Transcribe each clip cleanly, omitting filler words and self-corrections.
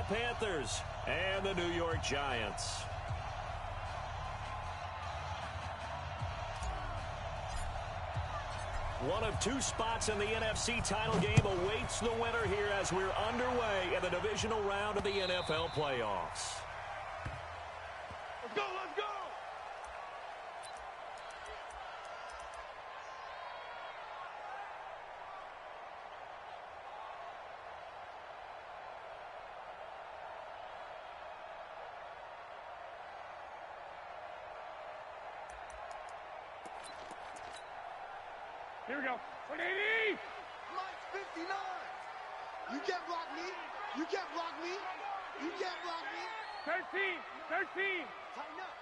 Carolina Panthers and the New York Giants. One of two spots in the NFC title game awaits the winner here as we're underway in the divisional round of the NFL playoffs. Let's go, let's go! Here we go. 180! Mike, 59! You can't block me! You can't block me! You can't block me! 13! 13! Tighten up!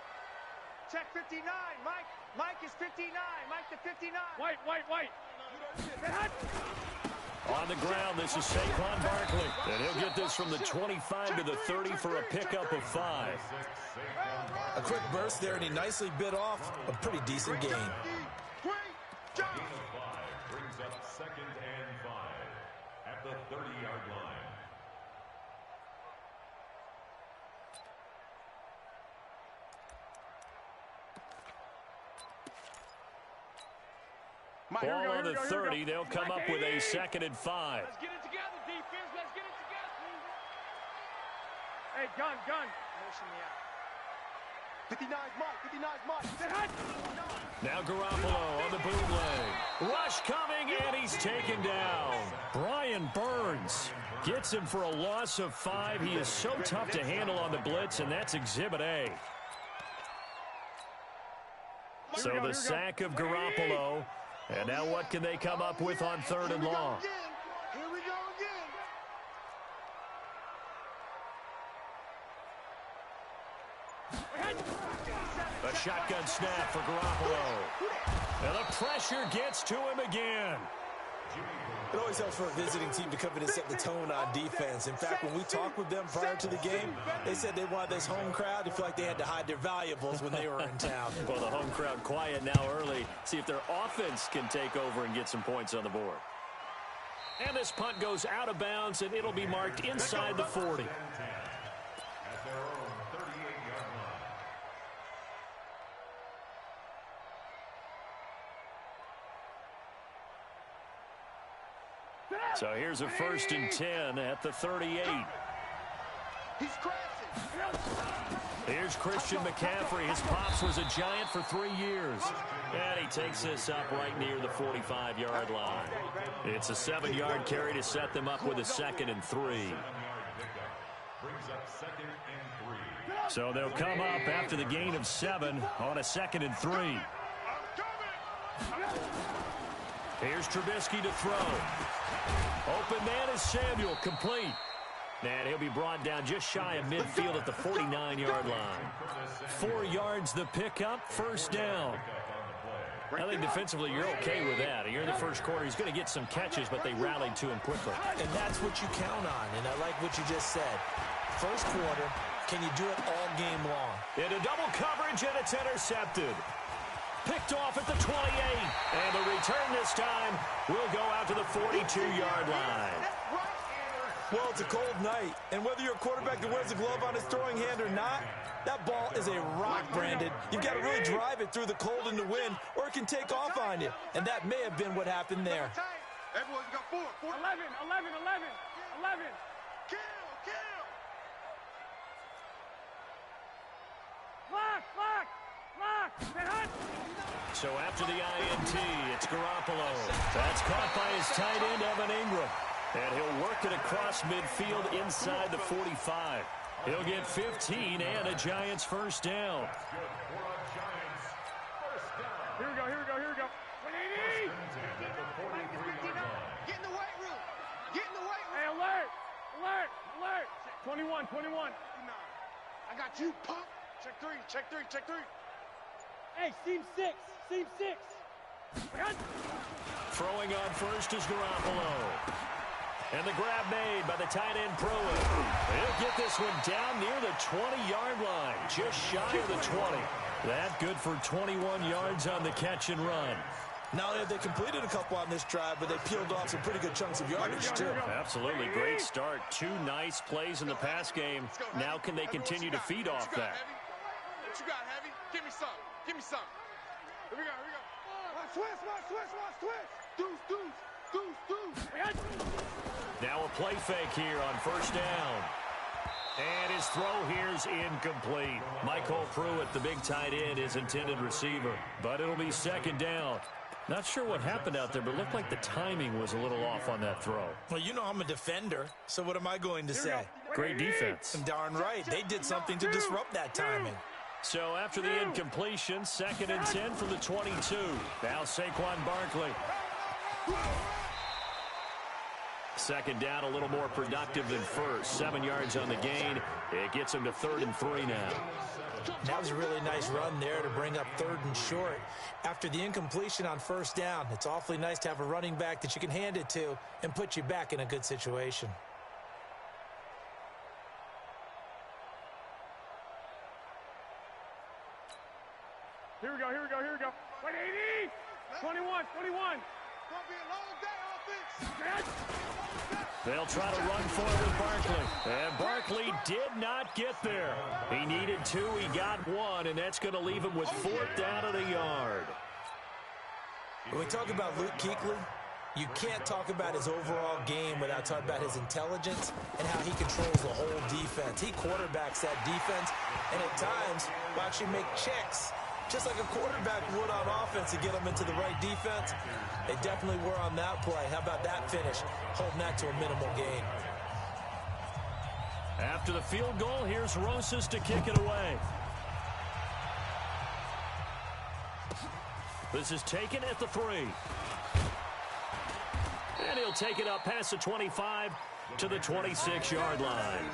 Check 59! Mike is 59! Mike to 59! White! On the ground, this is Saquon Barkley. And he'll get this from the 25 to the 30 for a pickup of 5. A quick burst there, and he nicely bit off a pretty decent gain. Great job! Brings up 2nd and 5 at the 30-yard line. Ball on the 30. They'll come up with a 2nd and 5. Let's get it together, defense. Let's get it together. Hey, gun. Motion me out. 59's Mike. 59's Mike. Now Garoppolo on the bootleg. Rush coming, and he's taken down. Brian Burns gets him for a loss of 5. He is so tough to handle on the blitz, and that's Exhibit A. So the sack of Garoppolo. And now what can they come up with on 3rd and long? Here we go again. A shotgun snap for Garoppolo. And the pressure gets to him again. It always helps for a visiting team to come in and set the tone on defense. In fact, when we talked with them prior to the game, they said they wanted this home crowd to feel like they had to hide their valuables when they were in town. Well, the home crowd quiet now early. See if their offense can take over and get some points on the board. And this punt goes out of bounds, and it'll be marked inside the 40. So here's a 1st and 10 at the 38. He's crashing. Here's Christian McCaffrey. His pops was a Giant for 3 years. And he takes this up right near the 45-yard line. It's a 7-yard carry to set them up with a 2nd and 3. So they'll come up after the gain of 7 on a 2nd and 3. Here's Trubisky to throw. Open man is Samuel, complete. And he'll be brought down just shy of midfield at the 49-yard line. 4 yards the pickup, 1st down. I think defensively you're okay with that. You're in the first quarter. He's going to get some catches, but they rallied to him quickly. And that's what you count on, and I like what you just said. First quarter, can you do it all game long? Into double coverage, and it's intercepted. Picked off at the 28, and the return this time will go out to the 42-yard line. Well, it's a cold night, and whether you're a quarterback that wears a glove on his throwing hand or not, that ball is a rock, Brandon. You've got to really drive it through the cold and the wind, or it can take off on you, and that may have been what happened there. Everyone's got 4. 11. Kill. Lock. So after the INT, it's Garoppolo. That's caught by his tight end, Evan Ingram. And he'll work it across midfield inside the 45. He'll get 15 and a Giants 1st down. Here we go. 180! Get in the weight room. Hey, alert! 21. I got you, punk. Check three. Hey, seam 6. Throwing on first is Garoppolo. And the grab made by the tight end Pruitt. He'll get this one down near the 20-yard line, just shy of the 20. That good for 21 yards on the catch and run. Not only have they completed a couple on this drive, but they peeled off some pretty good chunks of yardage, too. Absolutely. Great start. 2 nice plays in the pass game. Now can they continue to feed off that? What you got, Heavy? Give me some. Give me some. Here we go. Here we go. Switch. Deuce. Now a play fake here on first down. And his throw here's incomplete. Michael Pruitt, the big tight end, his intended receiver. But it'll be second down. Not sure what happened out there, but it looked like the timing was a little off on that throw. Well, you know I'm a defender, so what am I going to say? Great defense. Darn right. They did something to disrupt that timing. So after the incompletion, 2nd and 10 from the 22. Now Saquon Barkley. Second down, a little more productive than first. 7 yards on the gain. It gets him to 3rd and 3 now. That was a really nice run there to bring up 3rd and short. After the incompletion on first down, it's awfully nice to have a running back that you can hand it to and put you back in a good situation. Here we go. Wait, 80. 21. Gonna be a long day, offense. They'll try to run for it with Barkley. And Barkley did not get there. He needed 2. He got 1, and that's going to leave him with 4th down at a yard. When we talk about Luke Kuechly, you can't talk about his overall game without talking about his intelligence and how he controls the whole defense. He quarterbacks that defense, and at times will actually make checks, just like a quarterback would on offense to get them into the right defense. They definitely were on that play. How about that finish? Holding that to a minimal gain. After the field goal, here's Rosas to kick it away. This is taken at the 3. And he'll take it up past the 25 to the 26-yard line.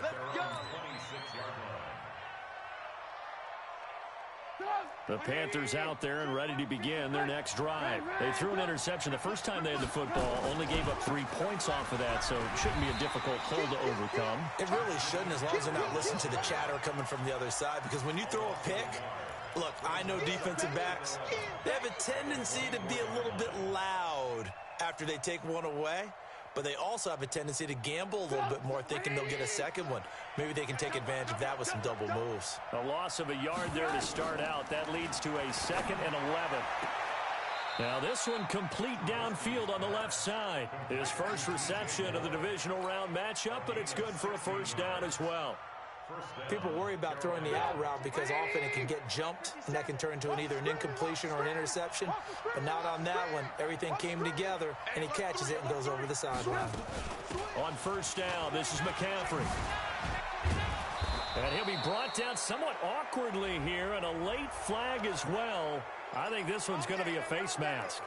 Let's go. The Panthers out there and ready to begin their next drive. They threw an interception the first time they had the football, only gave up 3 points off of that, so it shouldn't be a difficult hole to overcome. It really shouldn't, as long as they're not listening to the chatter coming from the other side, because when you throw a pick, look, I know defensive backs, they have a tendency to be a little bit loud after they take one away, but they also have a tendency to gamble a little bit more, thinking they'll get a second one. Maybe they can take advantage of that with some double moves. A loss of a yard there to start out. That leads to a 2nd and 11. Now this one complete downfield on the left side. His first reception of the divisional round matchup, but it's good for a first down as well. People worry about throwing the out route because often it can get jumped, and that can turn into either an incompletion or an interception. But not on that one. Everything came together, and he catches it and goes over the sideline. On first down, this is McCaffrey. And he'll be brought down somewhat awkwardly here, and a late flag as well. I think this one's going to be a face mask.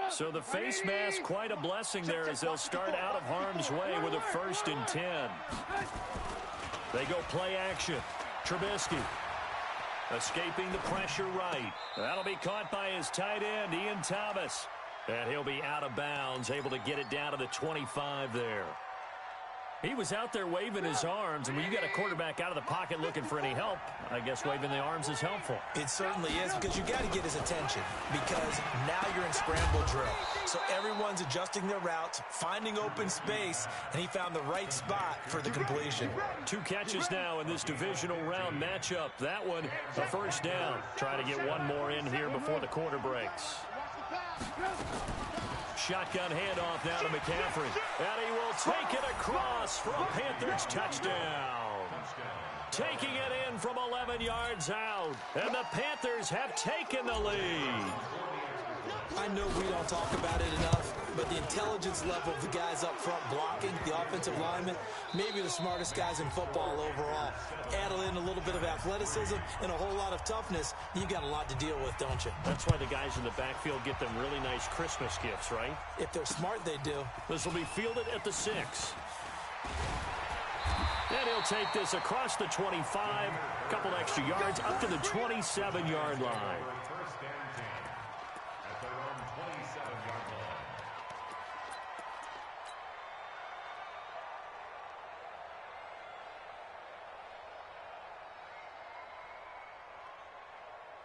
So the face mask, quite a blessing there as they'll start out of harm's way with a 1st and 10. They go play action. Trubisky escaping the pressure right. That'll be caught by his tight end, Ian Thomas. And he'll be out of bounds, able to get it down to the 25 there. He was out there waving his arms, and when you got a quarterback out of the pocket looking for any help, I guess waving the arms is helpful. It certainly is, because you got to get his attention, because now you're in scramble drill. So everyone's adjusting their routes, finding open space, and he found the right spot for the completion. 2 catches now in this divisional round matchup. That one, a first down. Try to get one more in here before the quarter breaks. Shotgun handoff now to McCaffrey. And he will take it across for a Panthers touchdown. Taking it in from 11 yards out. And the Panthers have taken the lead. I know we don't talk about it enough, but the intelligence level of the guys up front blocking, the offensive linemen, maybe the smartest guys in football overall. Add in a little bit of athleticism and a whole lot of toughness, you got a lot to deal with, don't you? That's why the guys in the backfield get them really nice Christmas gifts, right? If they're smart, they do. This will be fielded at the 6. And he'll take this across the 25, a couple extra yards up to the 27-yard line.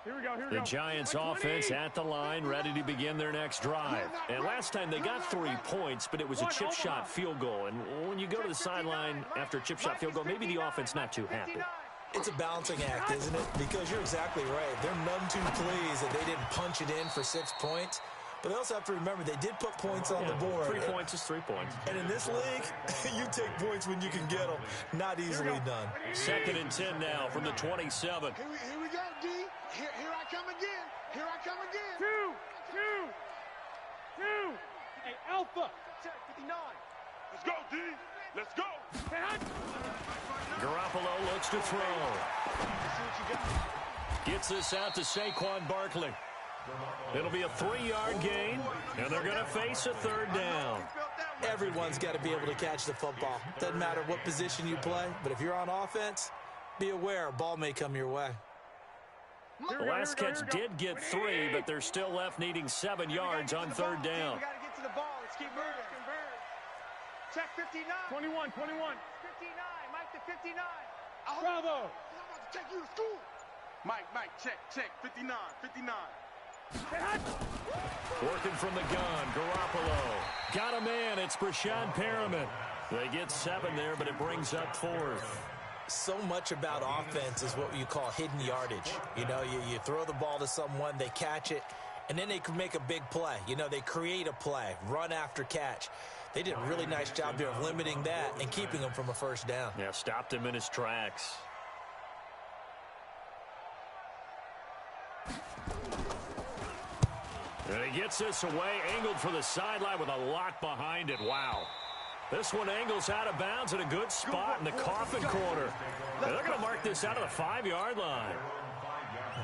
The Giants offense at the line, ready to begin their next drive. And last time they got 3 points, but it was a chip shot field goal. And when you go to the sideline after a chip shot field goal, maybe the offense not too happy. It's a balancing act, isn't it? Because you're exactly right. They're none too pleased that they didn't punch it in for 6 points. But they also have to remember they did put points on the board. 3 points is 3 points. And in this league, you take points when you can get them. Not easily done. 2nd and 10 now from the 27. Here we go, D. Here I come again. Here I come again. Two. Hey, Alpha. 59. Let's go, D. Let's go. Garoppolo looks to throw. Gets this out to Saquon Barkley. It'll be a 3-yard gain, and they're going to face a 3rd down. Everyone's got to be able to catch the football. Doesn't matter what position you play, but if you're on offense, be aware a ball may come your way. The last catch did get 3, but they're still left needing 7 yards on 3rd down. We got to get to the ball. Let's keep moving. Check 59. 21. 59. Mike to 59. Bravo. I'm about to take you to school. Mike, check. 59. Working from the gun, Garoppolo. Got a man, it's Brashad Perriman. They get 7 there, but it brings up 4th. So much about offense is what you call hidden yardage. You know, you throw the ball to someone, they catch it, and then they can make a big play. You know, they create a play, run after catch. They did a really nice job there of limiting that and keeping him from a 1st down. Yeah, stopped him in his tracks. And he gets this away, angled for the sideline with a lot behind it. Wow. This one angles out of bounds at a good spot in the coffin corner. And they're going to mark this out of the 5-yard line.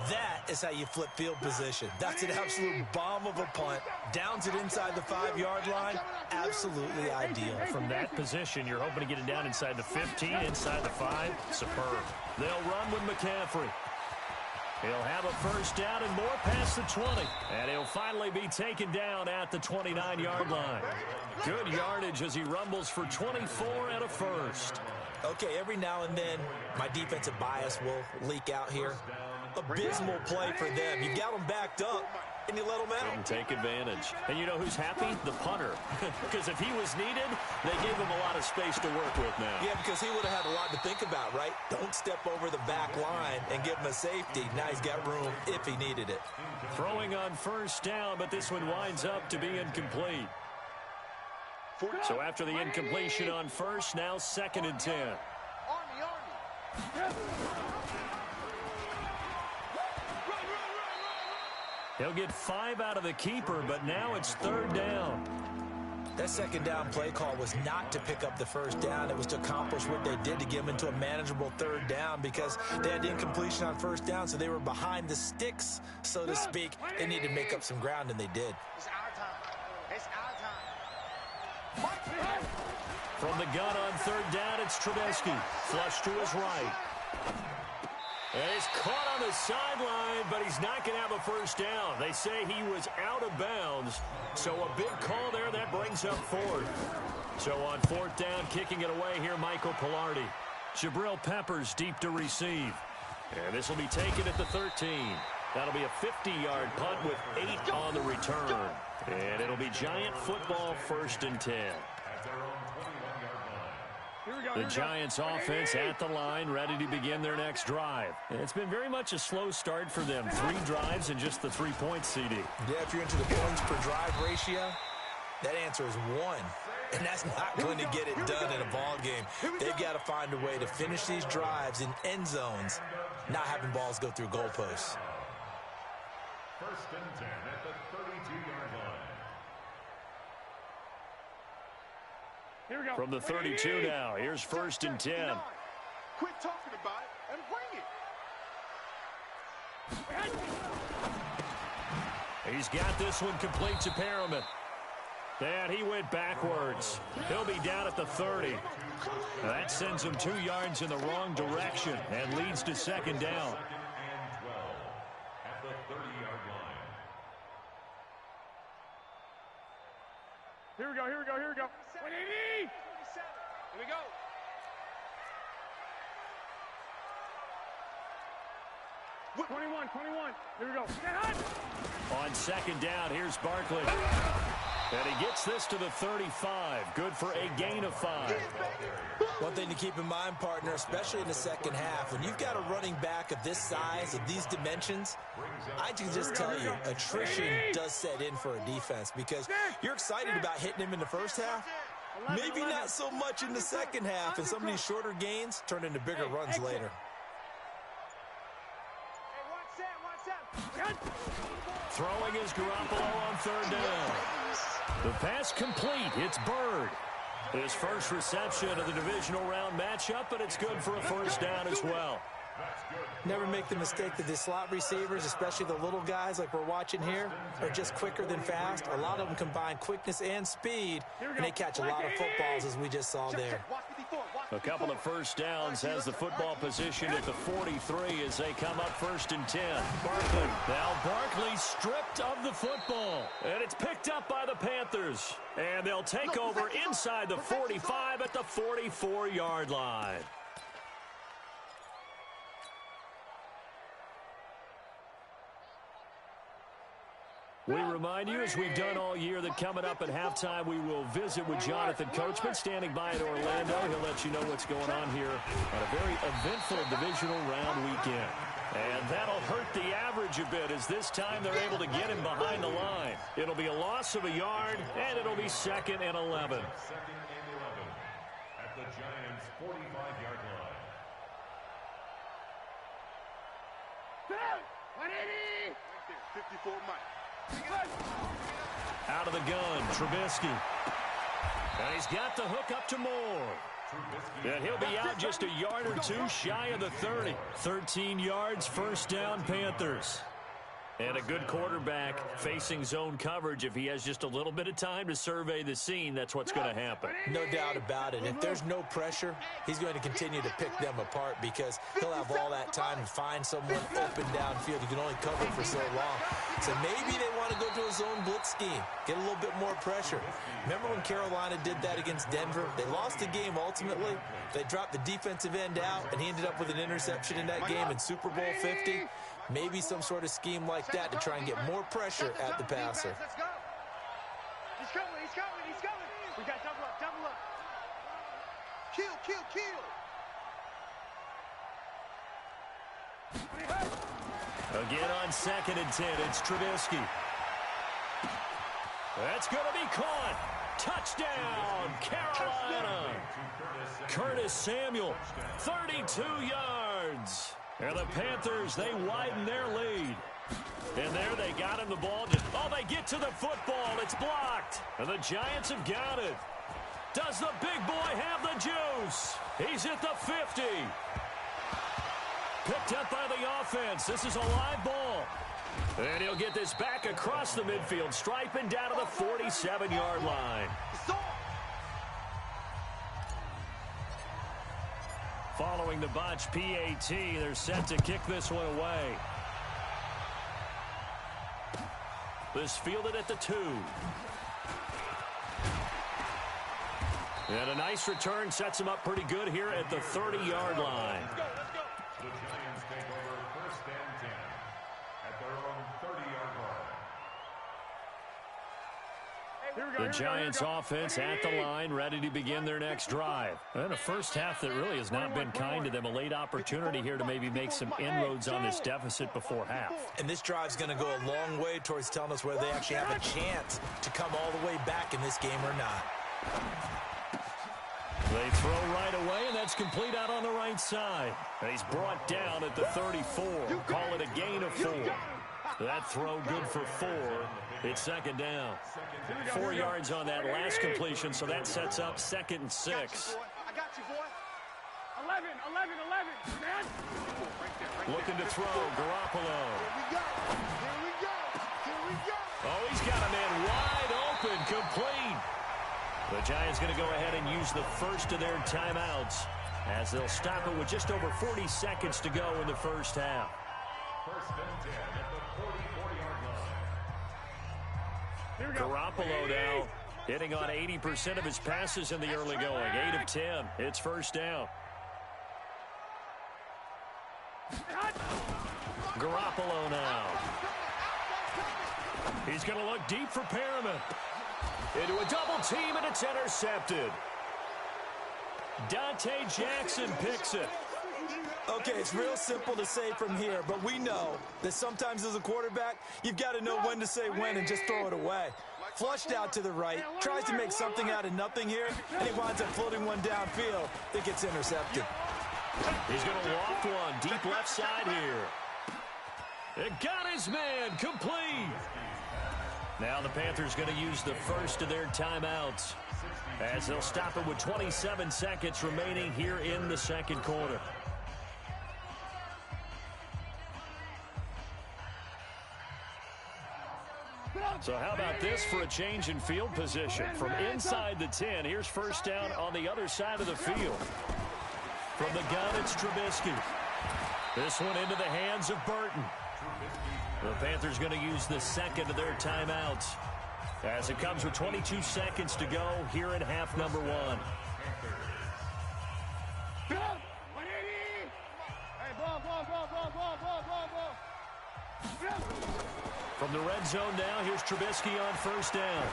That is how you flip field position. That's an absolute bomb of a punt. Downs it inside the 5-yard line. Absolutely ideal. From that position, you're hoping to get it down inside the 15, inside the 5. Superb. They'll run with McCaffrey. He'll have a 1st down and more past the 20. And he'll finally be taken down at the 29-yard line. Good yardage as he rumbles for 24 and a 1st. Okay, every now and then, my defensive bias will leak out here. Abysmal play for them. You got them backed up, and you let them out. Didn't take advantage. And you know who's happy? The punter. Because if he was needed, they gave him a lot of space to work with now. Yeah, because he would have had a lot to think about, right? Don't step over the back line and give him a safety. Now he's got room if he needed it. Throwing on 1st down, but this one winds up to be incomplete. So after the incompletion on 1st, now 2nd and 10. Army. He'll get 5 out of the keeper, but now it's 3rd down. That 2nd down play call was not to pick up the 1st down. It was to accomplish what they did to get them into a manageable 3rd down because they had incompletion on 1st down, so they were behind the sticks, so to speak. They needed to make up some ground, and they did. It's our time. From the gun on 3rd down, it's Trubisky. Flush to his right. And he's caught on the sideline, but he's not going to have a 1st down. They say he was out of bounds. So a big call there, that brings up 4th. So on 4th down, kicking it away here, Michael Pilardi. Jabril Peppers deep to receive. And this will be taken at the 13. That'll be a 50-yard punt with 8 on the return. And it'll be Giant football 1st and 10. The Giants offense at the line, ready to begin their next drive. It's been very much a slow start for them. 3 drives and just the 3 points, CD. Yeah, if you're into the points per drive ratio, that answer is 1. And that's not going to get it done in a ball game. They've got to find a way to finish these drives in end zones, not having balls go through goalposts. 1st and 10 at the 32-yard line. Here we go. From the 32 now, here's 1st and 10. Quit talking about it and bring it. He's got this one complete to Perriman. And he went backwards. He'll be down at the 30. Now that sends him 2 yards in the wrong direction and leads to 2nd down. 2nd and 12 at the 30-yard line. Here we go. 180. Here we go. 21. Here we go. On second down, here's Barkley. And he gets this to the 35. Good for a gain of 5. One thing to keep in mind, partner, especially in the second half, when you've got a running back of this size, of these dimensions, I can just tell you, attrition does set in for a defense because you're excited about hitting him in the first half. Maybe not so much in the second half, and some of these shorter gains turn into bigger runs later. Throwing is Garoppolo on third down. The pass complete. It's Bird. His first reception of the divisional round matchup, but it's good for a first down as well. Never make the mistake that the slot receivers, especially the little guys like we're watching here, are just quicker than fast. A lot of them combine quickness and speed, and they catch a lot of footballs, as we just saw there. A couple of first downs has the football position at the 43 as they come up first and 10. Barkley. Now Barkley stripped of the football, and it's picked up by the Panthers. And they'll take over inside the 45 at the 44-yard line. We remind you, as we've done all year, that coming up at halftime, we will visit with Jonathan Coachman, standing by in Orlando. He'll let you know what's going on here on a very eventful divisional round weekend. And that'll hurt the average a bit, as this time they're able to get him behind the line. It'll be a loss of a yard, and it'll be 2nd and 11. 2nd and 11 at the Giants' 45-yard line. 180! 54 Mike. Out of the gun, Trubisky. And he's got the hook up to Moore. And he'll be out just a yard or two shy of the 30. 13 yards, first down, Panthers. And a good quarterback facing zone coverage. If he has just a little bit of time to survey the scene, that's what's going to happen. No doubt about it. If there's no pressure, he's going to continue to pick them apart because he'll have all that time to find someone open downfield. He can only cover for so long. So maybe they want to go to a zone blitz scheme, get a little bit more pressure. Remember when Carolina did that against Denver? They lost the game ultimately. They dropped the defensive end out, and he ended up with an interception in that game in Super Bowl 50. Maybe some sort of scheme like that to try and get more pressure at the passer. Let's go. He's coming. We got double up. Kill. Again on 2nd and 10, it's Trubisky. That's going to be caught. Touchdown, Carolina. Curtis Samuel, 32 yards. And the Panthers, they widen their lead. And there they got him the ball. They get to the football. It's blocked. And the Giants have got it. Does the big boy have the juice? He's at the 50. Picked up by the offense. This is a live ball. And he'll get this back across the midfield, striping down to the 47-yard line. Following the botch PAT, they're set to kick this one away. This fielded at the 2. And a nice return sets him up pretty good here at the 30-yard line. The Giants take over first and 10 at their own 30-yard line. The Giants offense at the line, ready to begin their next drive. And a first half that really has not been kind to them. A late opportunity here to maybe make some inroads on this deficit before half. And this drive's going to go a long way towards telling us whether they actually have a chance to come all the way back in this game or not. They throw right away, and that's complete out on the right side. And he's brought down at the 34. Call it a gain of 4. That throw good for 4. It's 2nd down. 4 yards on that last completion, so that sets up 2nd and 6. I got you, boy. 11, man. Looking to throw, Garoppolo. Here we go. Oh, he's got a man wide open, complete. The Giants going to go ahead and use the first of their timeouts as they'll stop it with just over 40 seconds to go in the first half. First and 10 at the 40-yard line. Garoppolo now hitting on 80% of his passes in the early going. 8 of 10. It's first down. Garoppolo now. He's going to look deep for Perriman. Into a double team, and it's intercepted. Dante Jackson picks it. Okay, it's real simple to say from here, but we know that sometimes as a quarterback, you've got to know when to say when and just throw it away. Flushed out to the right, tries to make something out of nothing here, and he winds up floating one downfield that gets intercepted. He's going to loft one deep left side here. It got his man complete. Now the Panthers going to use the first of their timeouts as they'll stop it with 27 seconds remaining here in the second quarter. So how about this for a change in field position? From inside the 10, here's first down on the other side of the field. From the gun, it's Trubisky. This one into the hands of Burton. The Panthers going to use the second of their timeouts as it comes with 22 seconds to go here in half number one. From the red zone now, here's Trubisky on first down.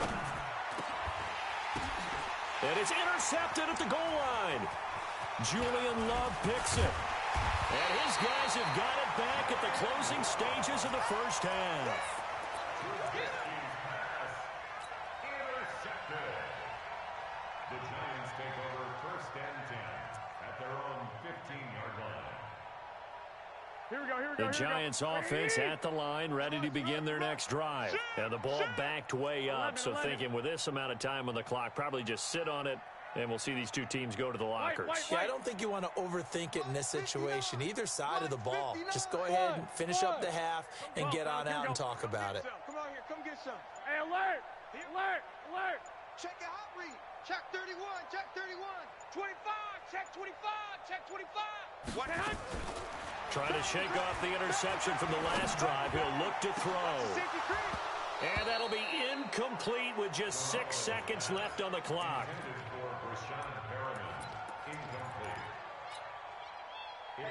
And it's intercepted at the goal line. Julian Love picks it. And his guys have got it back at the closing stages of the first half. Intercepted. The Giants take over first and 10 at their own 15-yard line. Here we go. The Giants offense at the line, ready to begin their next drive. And the ball backed way up, so thinking with this amount of time on the clock, probably just sit on it, and we'll see these two teams go to the lockers. Yeah, I don't think you want to overthink it in this situation. Either side of the ball. Just go ahead and finish up the half and get on out and talk about it. Come on here, come get some. Hey, alert! Alert! Alert! Check your hot read. Check 31, check 31. 25, check 25, check 25. What? Trying to shake off the interception from the last drive. He'll look to throw. Safety creep. And that'll be incomplete with just 6 seconds left on the clock.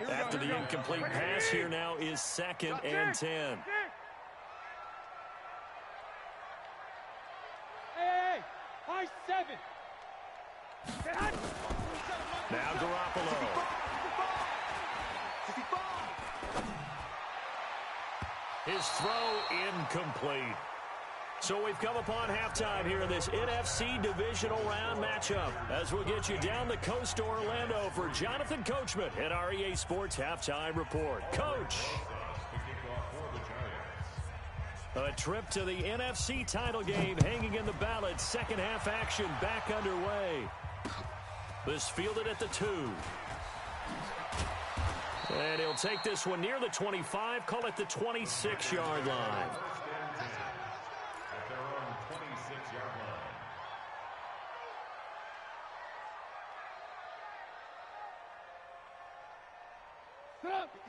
After the incomplete pass, here now is second and 10. Hey, high 7. Now Garoppolo. 55. His throw incomplete. So we've come upon halftime here in this NFC divisional round matchup as we'll get you down the coast to Orlando for Jonathan Coachman at our EA Sports Halftime Report. Coach. A trip to the NFC title game hanging in the balance. Second half action back underway. This fielded at the 2. And he'll take this one near the 25, call it the 26-yard line.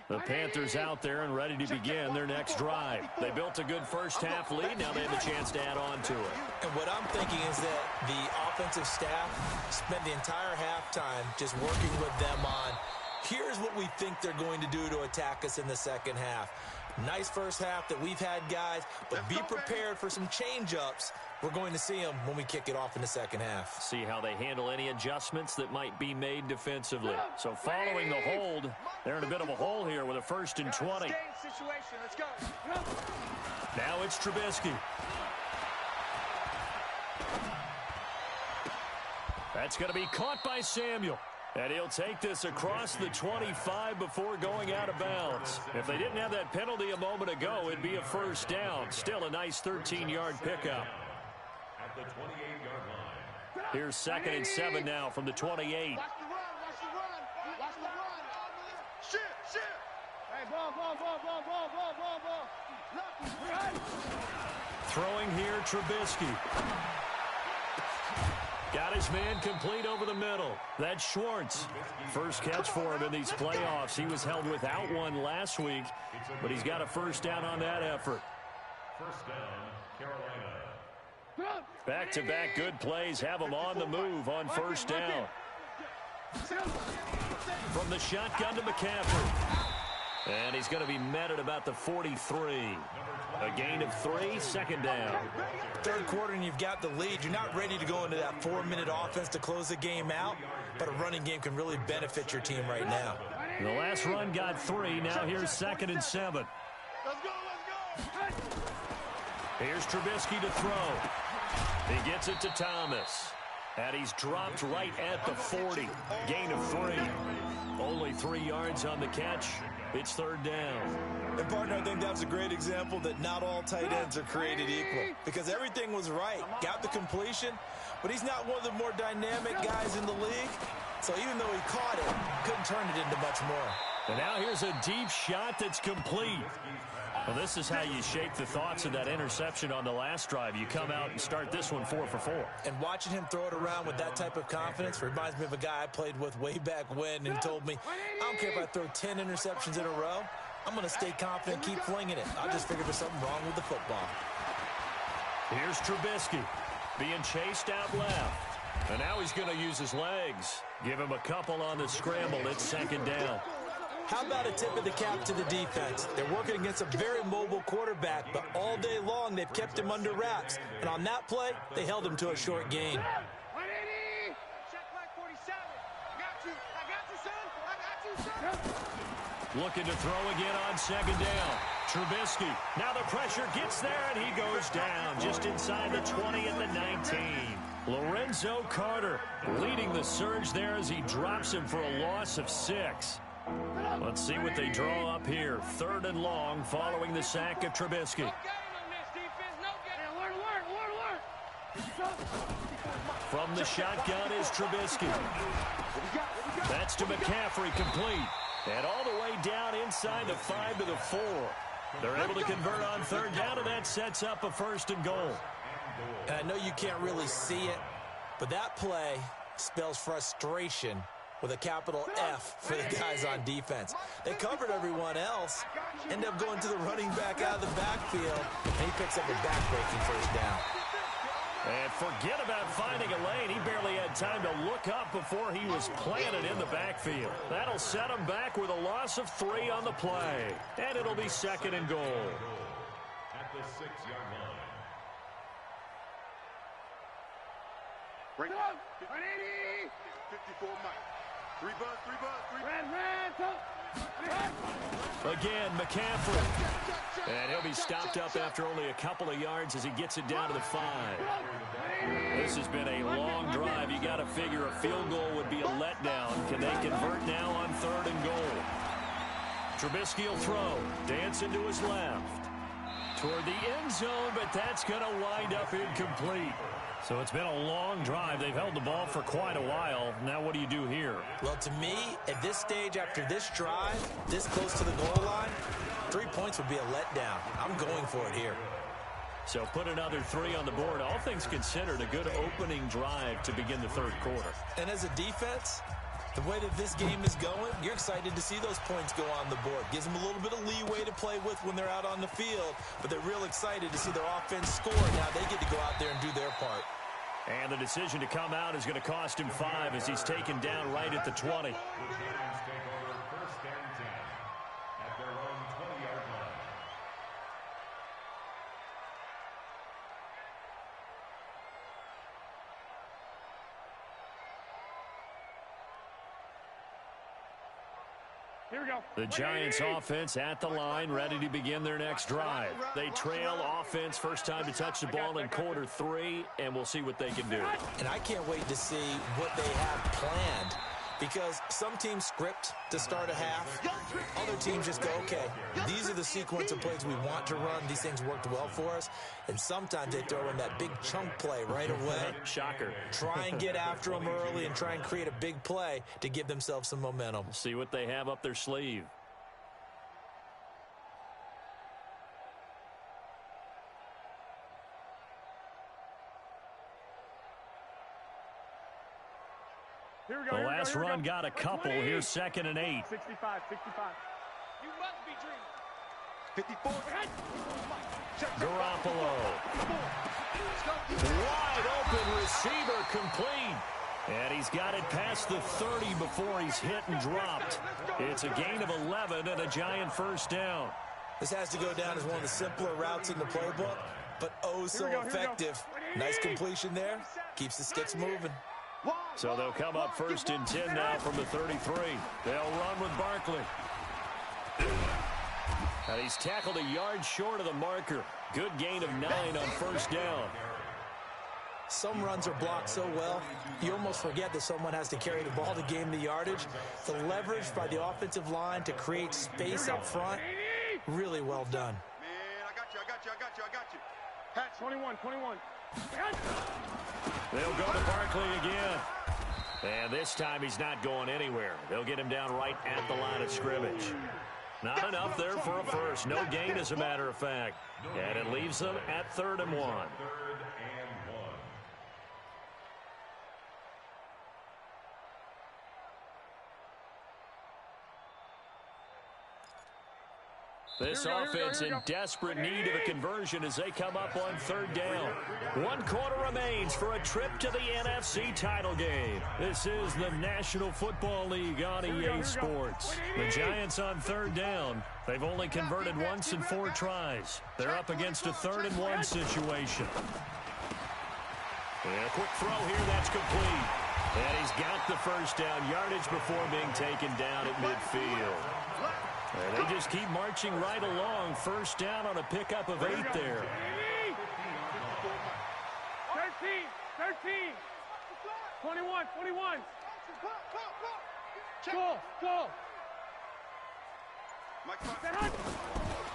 The Panthers out there and ready to begin their next drive. They built a good first half lead. Now they have a chance to add on to it. And what I'm thinking is that the offensive staff spent the entire halftime just working with them on, here's what we think they're going to do to attack us in the second half. Nice first half that we've had, guys, but be prepared for some change-ups. We're going to see them when we kick it off in the second half. See how they handle any adjustments that might be made defensively. So following the hold, they're in a bit of a hole here with a 1st and 20. Situation. Let's go. Now it's Trubisky. That's going to be caught by Samuel. And he'll take this across the 25 before going out of bounds. If they didn't have that penalty a moment ago, it'd be a first down. Still a nice 13-yard pickup. At the 28-yard line. Here's 2nd and 7 now from the 28. Watch the run, watch the run, watch the run. Shit, shit. Hey, ball. Lucky. Throwing here, Trubisky. Got his man complete over the middle. That's Schwartz. First catch for him in these playoffs. He was held without one last week, but he's got a first down on that effort. First down, Carolina. Back-to-back good plays have him on the move on first down. From the shotgun to McCaffrey. And he's going to be met at about the 43. A gain of 3, second down. Third quarter and you've got the lead. You're not ready to go into that 4-minute offense to close the game out, but a running game can really benefit your team right now. The last run got 3. Now here's 2nd and 7. Let's go, let's go. Here's Trubisky to throw. He gets it to Thomas. And he's dropped right at the 40. Gain of 3. Only 3 yards on the catch. It's third down. And, partner, I think that's a great example that not all tight ends are created equal. Because everything was right. Got the completion, but he's not one of the more dynamic guys in the league. So even though he caught it, couldn't turn it into much more. And now here's a deep shot that's complete. Well, this is how you shake the thoughts of that interception on the last drive. You come out and start this one 4 for 4. And watching him throw it around with that type of confidence reminds me of a guy I played with way back when who told me, I don't care if I throw 10 interceptions in a row, I'm going to stay confident and keep flinging it. I just figured there's something wrong with the football. Here's Trubisky being chased out left. And now he's going to use his legs. Give him a couple on the scramble. It's 2nd down. How about a tip of the cap to the defense? They're working against a very mobile quarterback, but all day long they've kept him under wraps. And on that play, they held him to a short gain. 180. Check flag 47. I got you, son. I got you, son. Looking to throw again on 2nd down. Trubisky. Now the pressure gets there, and he goes down just inside the 20 at the 19. Lorenzo Carter leading the surge there as he drops him for a loss of 6. Let's see what they draw up here. 3rd and long following the sack of Trubisky. From the shotgun is Trubisky. That's to McCaffrey, complete. And all the way down inside the 5 to the 4. They're able to convert on 3rd down, and that sets up a 1st and goal. And I know you can't really see it, but that play spells frustration with a capital F for the guys on defense. They covered everyone else, end up going to the running back out of the backfield, and he picks up a back-breaking 1st down. And forget about finding a lane. He barely had time to look up before he was planted in the backfield. That'll set him back with a loss of 3 on the play. And it'll be 2nd and goal. At the 6-yard line. Bring it. 180. 54 Mike. 3 buzz. Again, McCaffrey. And he'll be stopped up after only a couple of yards as he gets it down to the 5. This has been a long drive. You got to figure a field goal would be a letdown. Can they convert now on 3rd and goal? Trubisky will throw. Dancing to his left. Toward the end zone, but that's going to wind up incomplete. So it's been a long drive. They've held the ball for quite a while. Now what do you do here? Well, to me, at this stage, after this drive, this close to the goal line, 3 points would be a letdown. I'm going for it here. So put another 3 on the board. All things considered, a good opening drive to begin the 3rd quarter. And as a defense, the way that this game is going, you're excited to see those points go on the board. Gives them a little bit of leeway to play with when they're out on the field, but they're real excited to see their offense score. Now they get to go out there and do their part. And the decision to come out is going to cost him 5 as he's taken down right at the 20. The Giants take over 1st and 10 at their own 20-yard line. Here we go. The Giants offense at the line, ready to begin their next drive. They trail offense, first time to touch the ball in quarter 3, and we'll see what they can do. And I can't wait to see what they have planned, because some teams script to start a half. Other teams just go, okay, these are the sequence of plays we want to run. These things worked well for us. And sometimes they throw in that big chunk play right away. Shocker. Try and get after them early and try and create a big play to give themselves some momentum. See what they have up their sleeve. Here we go. The Here we last go, here we run go. got a couple. Here's 2nd and 8. 65. You must be dreaming. 54. Garoppolo. Wide open receiver, complete. And he's got it past the 30 before he's hit and dropped. It's a gain of 11 and a giant first down. This has to go down as one of the simpler routes in the playbook, but oh so effective. Nice completion there. Keeps the sticks moving. So they'll come up 1st and 10 now from the 33. They'll run with Barkley. And he's tackled a yard short of the marker. Good gain of 9 on 1st down. Some runs are blocked so well, you almost forget that someone has to carry the ball to gain the yardage. The leverage by the offensive line to create space up front, really well done. Man, I got you. Pat, 21. They'll go to Barkley again. And this time he's not going anywhere. They'll get him down right at the line of scrimmage. Not enough there for a first. No gain, as a matter of fact. And it leaves them at 3rd and 1. This offense in desperate need of a conversion as they come up on 3rd down. 1 quarter remains for a trip to the NFC title game. This is the National Football League on EA Sports. The Giants on 3rd down. They've only converted once in 4 tries. They're up against a 3rd and 1 situation. And a quick throw here, that's complete. And he's got the first down, yardage before being taken down at midfield. And they just keep marching right along. 1st down on a pickup of 8 there. 13. 21. Go.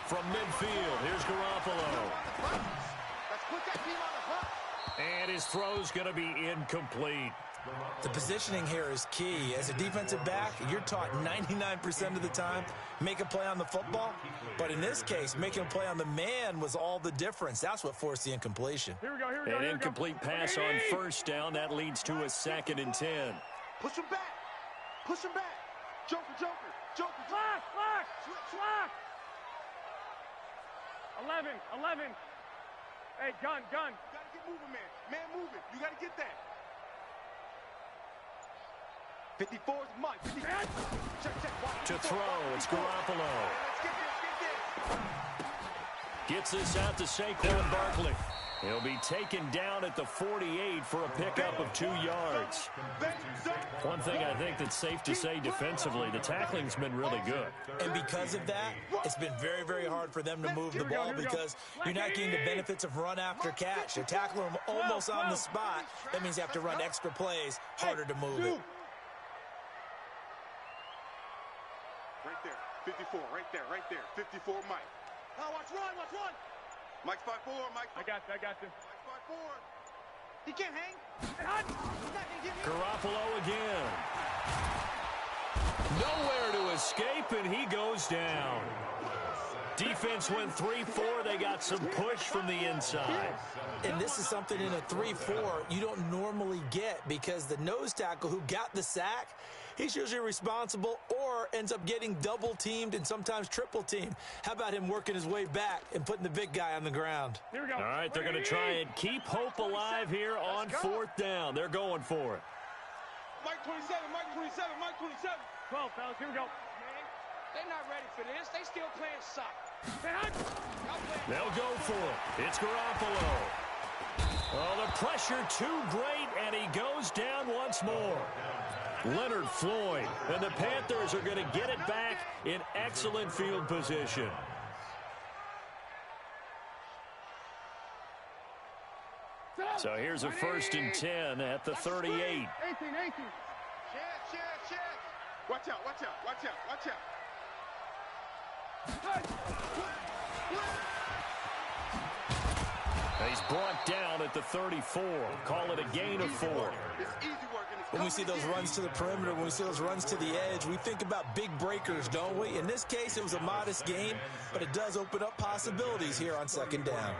From midfield, here's Garoppolo. And his throw's going to be incomplete. The positioning here is key. As a defensive back, you're taught 99% of the time, make a play on the football. But in this case, making a play on the man was all the difference. That's what forced the incompletion. Here we go. An incomplete pass on 1st down. That leads to a 2nd and 10. Push him back. Joker. Slack. 11. Hey, gun. You gotta get moving, man. Man moving. You gotta get that. 54 is Mike. Check. To throw, it's Garoppolo. Let's get there. Gets this out to Saquon Barkley. He'll be taken down at the 48 for a pickup of 2 yards. One thing I think that's safe to say defensively, the tackling's been really good. And because of that, it's been very, very hard for them to move the ball because you're not getting the benefits of run after catch. You tackle them almost on the spot. That means you have to run extra plays, harder to move it. Right there. 54. Right there. 54, Mike. Now watch run. Mike's 5'4", Mike. I got you. Mike's 5'4". He can't hang. He's not gonna get me. Garoppolo again. Nowhere to escape, and he goes down. Defense went 3-4. They got some push from the inside. And this is something in a 3-4 you don't normally get because the nose tackle who got the sack, he's usually responsible or ends up getting double-teamed and sometimes triple-teamed. How about him working his way back and putting the big guy on the ground? Here we go. All right, they're going to try and keep hope alive here on 4th down. They're going for it. Mike 27. 12, fellas. Here we go. They're not ready for this. They still playing soccer. They'll go for it. It's Garoppolo. Oh, the pressure too great, and he goes down once more. Leonard Floyd, and the Panthers are going to get it back in excellent field position. So here's a 1st and 10 at the 38. 18. Check. Watch out. He's brought down at the 34. Call it a gain of 4. It's easy work. When we see those runs to the perimeter, when we see those runs to the edge, we think about big breakers, don't we? In this case, it was a modest gain, but it does open up possibilities here on 2nd down.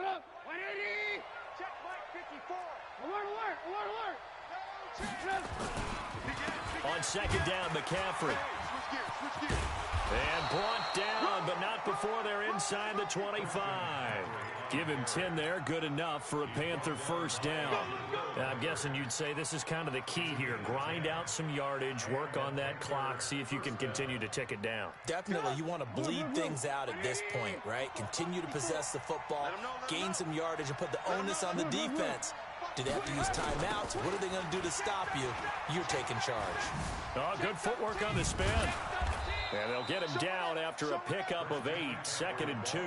Up. 180. Check Mike 54. Alert. On 2nd down, McCaffrey. Switch gears. And brought down, but not before they're inside the 25. Give him 10 there. Good enough for a Panther first down. I'm guessing you'd say this is kind of the key here. Grind out some yardage, work on that clock, see if you can continue to tick it down. Definitely. You want to bleed things out at this point, right? Continue to possess the football, gain some yardage, and put the onus on the defense. Do they have to use timeouts? What are they going to do to stop you? You're taking charge. Oh, good footwork on the spin. And they'll get him down after a pickup of 8, 2nd and 2.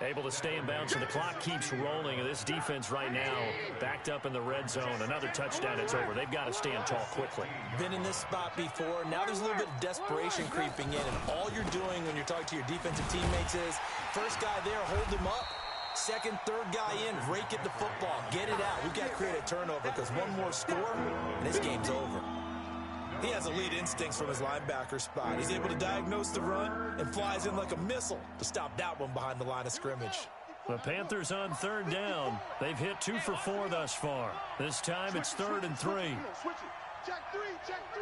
Able to stay in bounds, so the clock keeps rolling. And this defense right now backed up in the red zone. Another touchdown, it's over. They've got to stand tall quickly. Been in this spot before. Now there's a little bit of desperation creeping in. And all you're doing when you're talking to your defensive teammates is, first guy there, hold him up. Second, third guy in, rake at the football. Get it out. We've got to create a turnover because one more score, and this game's over. He has elite instincts from his linebacker spot. He's able to diagnose the run and flies in like a missile to stop that one behind the line of scrimmage. The Panthers on 3rd down. They've hit 2 for 4 thus far. This time it's 3rd and 3. Check 3, check 3.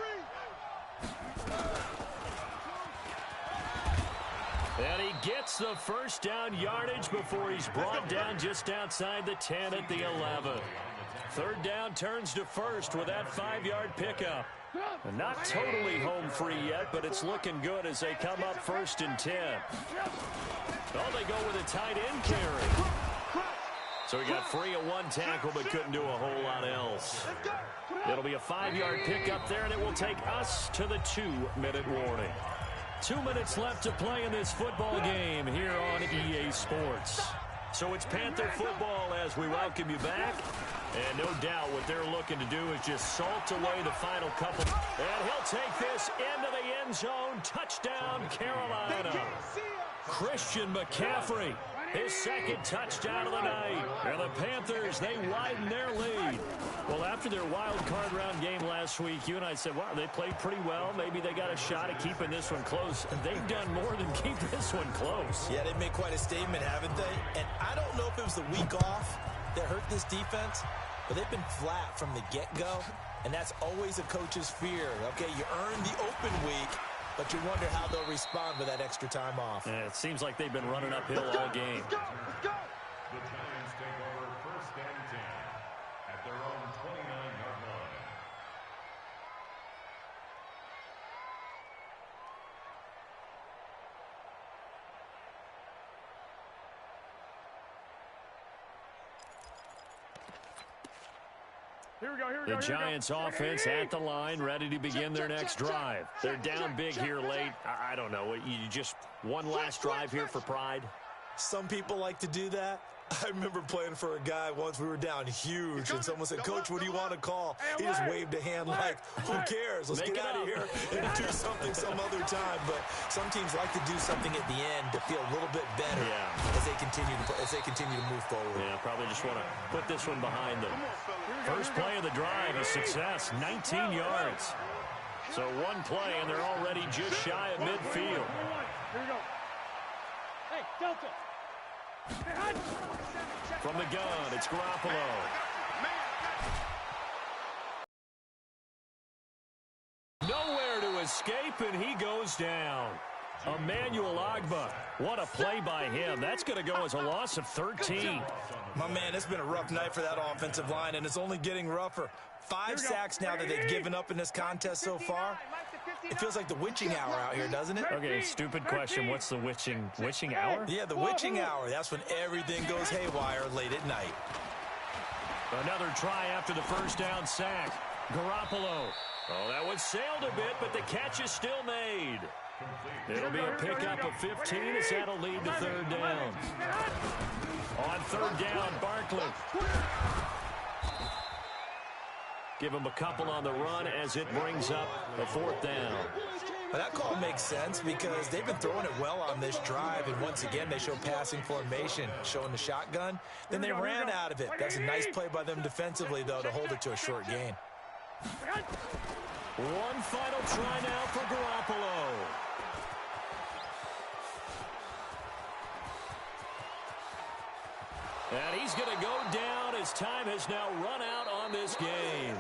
And he gets the first down yardage before he's brought down just outside the 10 at the 11. 3rd down turns to 1st with that 5-yard pickup. And not totally home free yet, but it's looking good as they come up 1st and 10. Oh, they go with a tight end carry. So he got free of one tackle but couldn't do a whole lot else. It'll be a 5-yard pickup there, and it will take us to the 2-minute warning. 2 minutes left to play in this football game here on EA Sports. So it's Panther football as we welcome you back. And no doubt what they're looking to do is just salt away the final couple. And he'll take this into the end zone. Touchdown, Carolina. Christian McCaffrey, his 2nd touchdown of the night. And the Panthers, they widen their lead. Well, after their wild card round game last week, you and I said, wow, they played pretty well. Maybe they got a shot at keeping this one close. And they've done more than keep this one close. Yeah, they've made quite a statement, haven't they? And I don't know if it was the week off that hurt this defense, but they've been flat from the get-go, and that's always a coach's fear. Okay, you earn the open week, but you wonder how they'll respond with that extra time off. And it seems like they've been running uphill all game. The Giants take over 1st and 10 at their own 29-yard line. The Giants offense at the line, ready to begin their next drive. They're down big here late. I don't know. You just one last drive here for pride? Some people like to do that. I remember playing for a guy once. We were down huge, and someone said, "Coach, what do you want to call?" He just waved a hand like, "Who cares? Let's get out of here and do something some other time." But some teams like to do something at the end to feel a little bit better as they continue to move forward. Yeah, probably just want to put this one behind them. First play of the drive, a success, 19 yards. So one play, and they're already just shy of midfield. Here we go. Hey, Delta. From the gun, it's Garoppolo. Nowhere to escape, and he goes down. Emmanuel Ogbah. What a play by him. That's going to go as a loss of 13. My man, it's been a rough night for that offensive line, and it's only getting rougher. 5 sacks now that they've given up in this contest so far. It feels like the witching hour out here, doesn't it? Okay, stupid question. What's the witching hour? Yeah, the witching hour. That's when everything goes haywire late at night. Another try after the first down sack. Garoppolo. Oh, that one sailed a bit, but the catch is still made. It'll be a pickup of 15 as that'll lead to 3rd down. On 3rd down, Barkley. Give him a couple on the run as it brings up a 4th down. Well, that call makes sense because they've been throwing it well on this drive, and once again they show passing formation, showing the shotgun. Then they ran out of it. That's a nice play by them defensively, though, to hold it to a short gain. One final try now for Garoppolo. And he's going to go down as time has now run out on this game.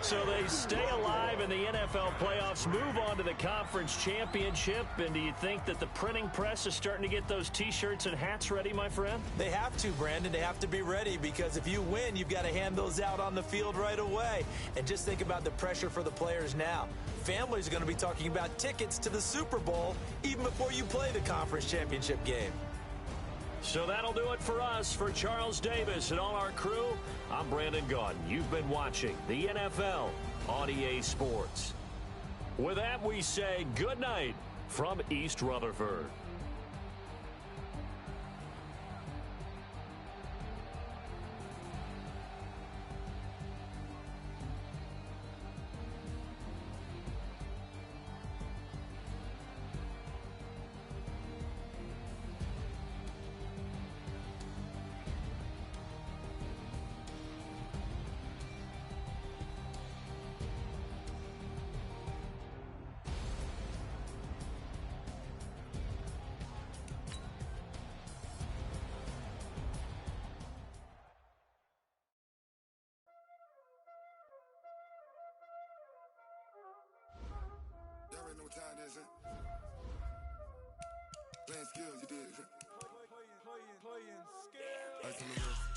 So they stay alive in the NFL playoffs, move on to the conference championship, and do you think that the printing press is starting to get those T-shirts and hats ready, my friend? They have to, Brandon. They have to be ready because if you win, you've got to hand those out on the field right away. And just think about the pressure for the players now. Families are going to be talking about tickets to the Super Bowl even before you play the conference championship game. So that'll do it for us. For Charles Davis and all our crew, I'm Brandon Gaudin. You've been watching the NFL on EA Sports. With that, we say good night from East Rutherford. Y'all already know what time it is, huh? Playing skills, you did. Playing skills. Ice on the wrist.